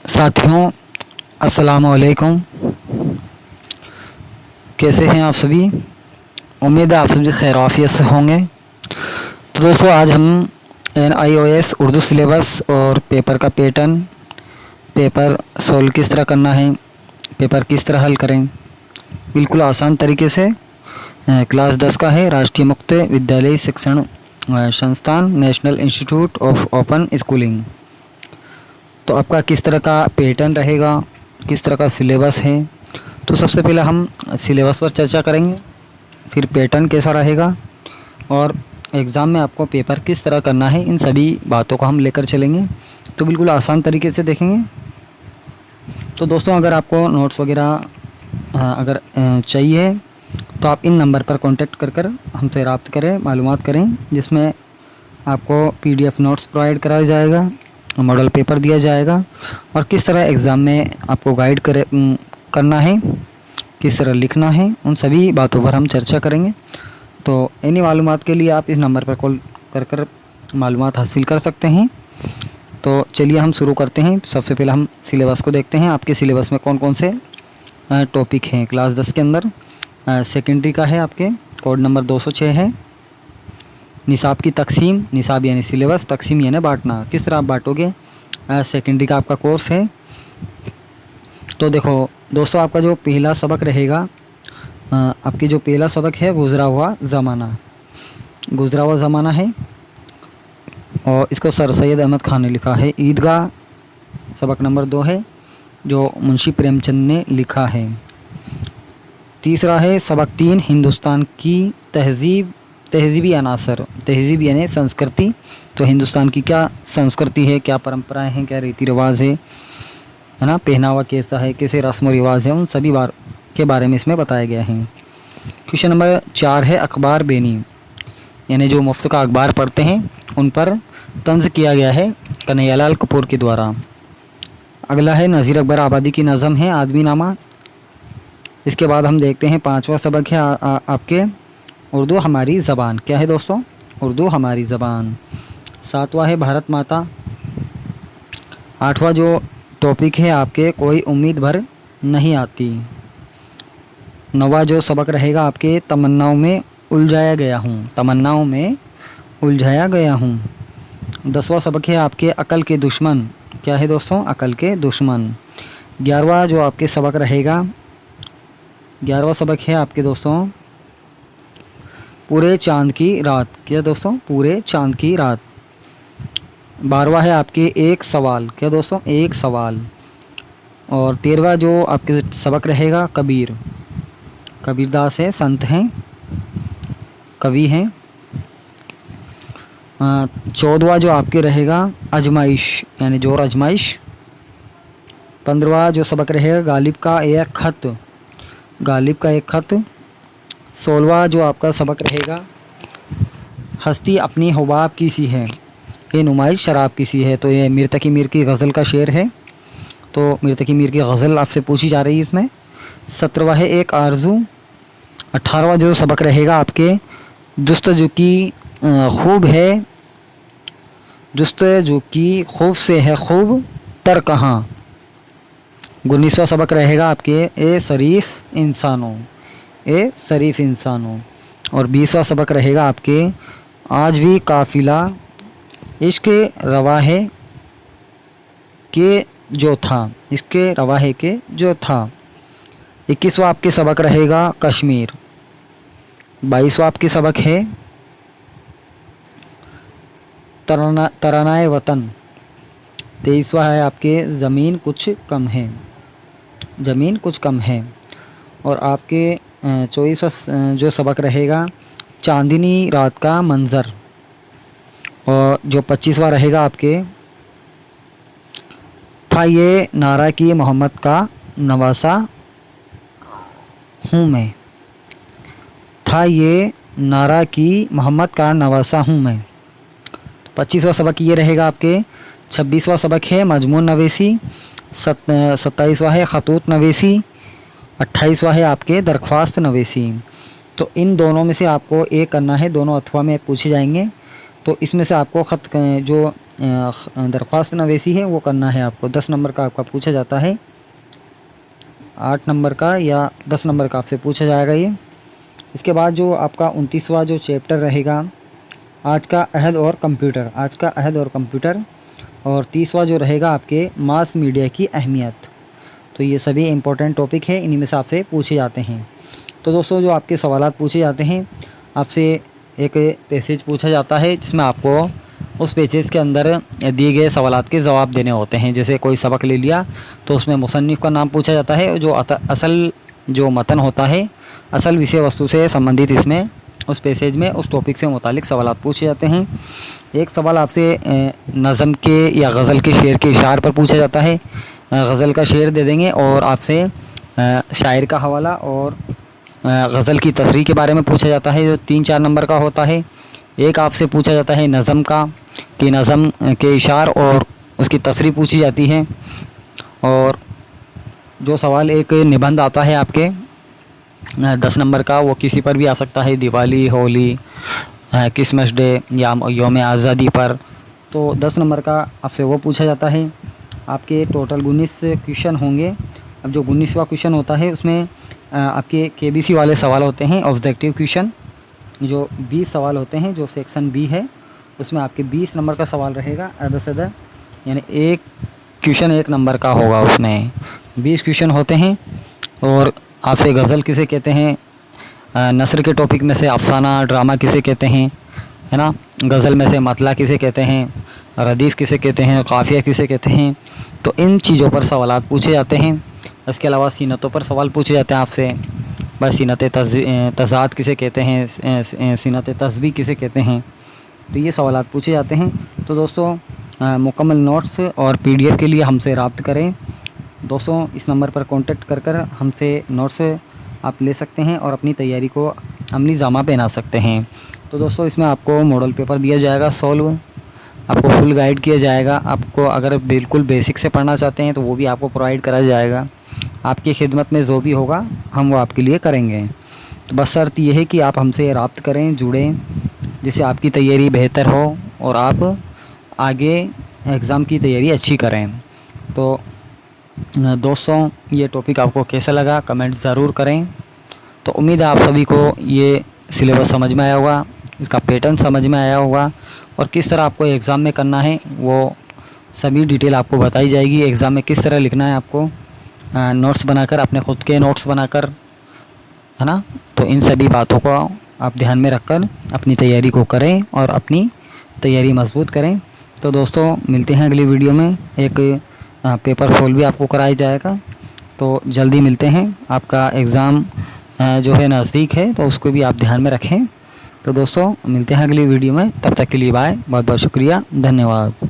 साथियों, अस्सलामुअलैकुम। कैसे हैं आप सभी? उम्मीद है आप सभी खैर आफियत से होंगे। तो दोस्तों, आज हम NIOS उर्दू सिलेबस और पेपर का पैटर्न, पेपर सोल्व किस तरह करना है, पेपर किस तरह हल करें, बिल्कुल आसान तरीके से। क्लास 10 का है, राष्ट्रीय मुक्त विद्यालय शिक्षण संस्थान, national institute of open schooling. तो आपका किस तरह का पैटर्न रहेगा, किस तरह का सिलेबस है। तो सबसे पहले हम सिलेबस पर चर्चा करेंगे, फिर पैटर्न कैसा रहेगा और एग्ज़ाम में आपको पेपर किस तरह करना है, इन सभी बातों को हम लेकर चलेंगे। तो बिल्कुल आसान तरीके से देखेंगे। तो दोस्तों, अगर आपको नोट्स वगैरह अगर चाहिए तो आप इन नंबर पर कांटेक्ट कर हमसे रब्ता करें, मालूमात करें, जिसमें आपको PDF नोट्स प्रोवाइड कराया जाएगा, मॉडल पेपर दिया जाएगा और किस तरह एग्ज़ाम में आपको गाइड करना है, किस तरह लिखना है, उन सभी बातों पर हम चर्चा करेंगे। तो इन्हीं मालूमात के लिए आप इस नंबर पर कॉल कर मालूमात हासिल कर सकते हैं। तो चलिए हम शुरू करते हैं। सबसे पहले हम सिलेबस को देखते हैं। आपके सिलेबस में कौन कौन से टॉपिक हैं क्लास 10 के अंदर। सेकेंडरी का है, आपके कोड नंबर 206 है। निसाब की तकसीम, निसाब यानी सिलेबस, तकसीम यानी बांटना, किस तरह आप बांटोगे। सेकेंडरी का आपका कोर्स है। तो देखो दोस्तों, आपका जो पहला सबक रहेगा, आपकी जो पहला सबक है गुज़रा हुआ ज़माना, गुज़रा हुआ ज़माना है और इसको सर सैयद अहमद खान ने लिखा है। ईदगाह सबक नंबर 2 है, जो मुंशी प्रेमचंद ने लिखा है। तीसरा है सबक 3, हिंदुस्तान की तहज़ीब, तहज़ीबी अनासर, तहज़ीब यानी संस्कृति। तो हिंदुस्तान की क्या संस्कृति है, क्या परंपराएं हैं, क्या रीति रिवाज है ना, पहनावा कैसा है, कैसे रस्म व रिवाज है, उन सभी के बारे में इसमें बताया गया है। क्वेश्चन नंबर 4 है अखबार बेनी, यानी जो मुफ्त का अखबार पढ़ते हैं उन पर तंज किया गया है कन्हैयालाल कपूर के द्वारा। अगला है नज़ीर अकबर आबादी की नज़म है आदमी नामा। इसके बाद हम देखते हैं 5वां सबक है आपके उर्दू हमारी ज़बान। क्या है दोस्तों? उर्दू हमारी ज़बान। 7वां है भारत माता। 8वां जो टॉपिक है आपके कोई उम्मीद भर नहीं आती। 9वां जो सबक रहेगा आपके तमन्नाओं में उलझाया गया हूँ, तमन्नाओं में उलझाया गया हूँ। 10वां सबक है आपके अकल के दुश्मन। क्या है दोस्तों? अकल के दुश्मन। 11वां जो आपके सबक रहेगा, 11वां सबक है आपके दोस्तों पूरे चांद की रात। क्या दोस्तों? पूरे चांद की रात। 12वां है आपके एक सवाल। क्या दोस्तों? एक सवाल। और 13वां जो आपके सबक रहेगा कबीर, कबीरदास है, संत हैं, कवि हैं। 14वां जो आपके रहेगा आजमाइश, यानी जोर आजमाइश। 15वां जो सबक रहेगा गालिब का एक खत, गालिब का एक खत। 16वां जो आपका सबक रहेगा हस्ती अपनी हुबाब की सी है, ये नुमाइश शराब की सी है। तो ये मीर तकी मीर की गज़ल का शेर है। तो मीर तकी मीर की गज़ल आपसे पूछी जा रही है इसमें। 17वां है एक आरज़ू। 18वां जो सबक रहेगा आपके जुस्तजू की खूब है, जुस्तजू की खूब से है खूब तर कहाँ। 19वां सबक रहेगा आपके ए शरीफ इंसानों, ए शरीफ इंसानों। और 20वां सबक रहेगा आपके आज भी काफ़िला इश्क रवा है के जो था, इसके रवा है के जो था। 21वां आपके सबक रहेगा कश्मीर। 22वां आपके सबक है तरानाए वतन। 23वां है आपके ज़मीन कुछ कम है, ज़मीन कुछ कम है। और आपके 24वां जो सबक रहेगा चांदनी रात का मंज़र। और जो 25वां रहेगा आपके था ये नारा कि मोहम्मद का नवासा हूँ मैं, था ये नारा कि मोहम्मद का नवासा हूँ मैं। 25वां सबक ये रहेगा आपके। 26वां सबक है मजमून नवेसी। 27वां है खतूत नवेसी। 28वां है आपके दरख्वास्त नवेसी। तो इन दोनों में से आपको एक करना है, दोनों अथवा में पूछे जाएंगे। तो इसमें से आपको ख़त जो दरख्वास्त नवेसी है वो करना है आपको। 10 नंबर का आपका पूछा जाता है, 8 नंबर का या 10 नंबर का आपसे पूछा जाएगा ये। इसके बाद जो आपका 29वां जो चैप्टर रहेगा, आज का अहद और कंप्यूटर, आज का अहद और कंप्यूटर। और 30वां जो रहेगा आपके मास मीडिया की अहमियत। तो ये सभी इम्पोर्टेंट टॉपिक है, इन्हीं में से आपसे पूछे जाते हैं। तो दोस्तों जो आपके सवालात पूछे जाते हैं, आपसे एक पैसेज पूछा जाता है जिसमें आपको उस पेजेस के अंदर दिए गए सवालात के जवाब देने होते हैं। जैसे कोई सबक ले लिया तो उसमें मुसन्निफ़ का नाम पूछा जाता है, जो असल जो मतन होता है, असल विषय वस्तु से संबंधित इसमें उस पैसेज में उस टॉपिक से मुतालिक सवालात पूछे जाते हैं। एक सवाल आपसे नज़म के या गज़ल के शेर के इशार पर पूछा जाता है। गज़ल का शेर दे देंगे और आपसे शायर का हवाला और गज़ल की तसरीह के बारे में पूछा जाता है, जो 3-4 नंबर का होता है। एक आपसे पूछा जाता है नज़म का, कि नज़म के इशार और उसकी तसरीह पूछी जाती है। और जो सवाल एक निबंध आता है आपके 10 नंबर का, वो किसी पर भी आ सकता है, दिवाली, होली, क्रिसमस डे या यौम आज़ादी पर। तो 10 नंबर का आपसे वो पूछा जाता है। आपके टोटल 19 क्वेश्चन होंगे। अब जो 19वां क्वेश्चन होता है उसमें आपके KBC वाले सवाल होते हैं, ऑब्जेक्टिव क्वेश्चन। जो 20 सवाल होते हैं, जो सेक्शन B है, उसमें आपके 20 नंबर का सवाल रहेगा अदद, यानी एक क्वेश्चन 1 नंबर का होगा। उसमें 20 क्वेश्चन होते हैं। और आपसे गज़ल किसे कहते हैं, नस्र के टॉपिक में से अफसाना ड्रामा किसे कहते हैं, है ना, गज़ल में से मतला किसे कहते हैं, रदीफ़ किसे कहते हैं, काफ़िया किसे कहते हैं। तो इन चीज़ों पर सवालात पूछे जाते हैं। इसके अलावा सीनतों पर सवाल पूछे जाते हैं आपसे, बस सीनत तज़ाद किसे कहते हैं, सीनत तस्बीह किसे कहते हैं। तो ये सवालात पूछे जाते हैं। तो दोस्तों मुकम्मल नोट्स और PDF के लिए हमसे रब्ता करें। दोस्तों इस नंबर पर कांटेक्ट कर हमसे नोट्स आप ले सकते हैं और अपनी तैयारी को अमली जामा पहना सकते हैं। तो दोस्तों इसमें आपको मॉडल पेपर दिया जाएगा सॉल्व, आपको फुल गाइड किया जाएगा। आपको अगर बिल्कुल बेसिक से पढ़ना चाहते हैं तो वो भी आपको प्रोवाइड करा जाएगा। आपकी खिदमत में जो भी होगा हम वो आपके लिए करेंगे। तो बस शर्त यह है कि आप हमसे रब्ता करें, जुड़ें, जिससे आपकी तैयारी बेहतर हो और आप आगे एग्ज़ाम की तैयारी अच्छी करें। तो दोस्तों ये टॉपिक आपको कैसा लगा कमेंट ज़रूर करें। तो उम्मीद है आप सभी को ये सिलेबस समझ में आया होगा, इसका पैटर्न समझ में आया होगा, और किस तरह आपको एग्ज़ाम में करना है वो सभी डिटेल आपको बताई जाएगी। एग्ज़ाम में किस तरह लिखना है आपको, नोट्स बनाकर, अपने ख़ुद के नोट्स बनाकर, है ना। तो इन सभी बातों को आप ध्यान में रखकर अपनी तैयारी को करें और अपनी तैयारी मजबूत करें। तो दोस्तों मिलते हैं अगली वीडियो में। एक पेपर सोल्व भी आपको कराया जाएगा। तो जल्दी मिलते हैं। आपका एग्ज़ाम जो है नज़दीक है, तो उसको भी आप ध्यान में रखें। तो दोस्तों मिलते हैं अगली वीडियो में, तब तक के लिए बाय। बहुत बहुत शुक्रिया, धन्यवाद।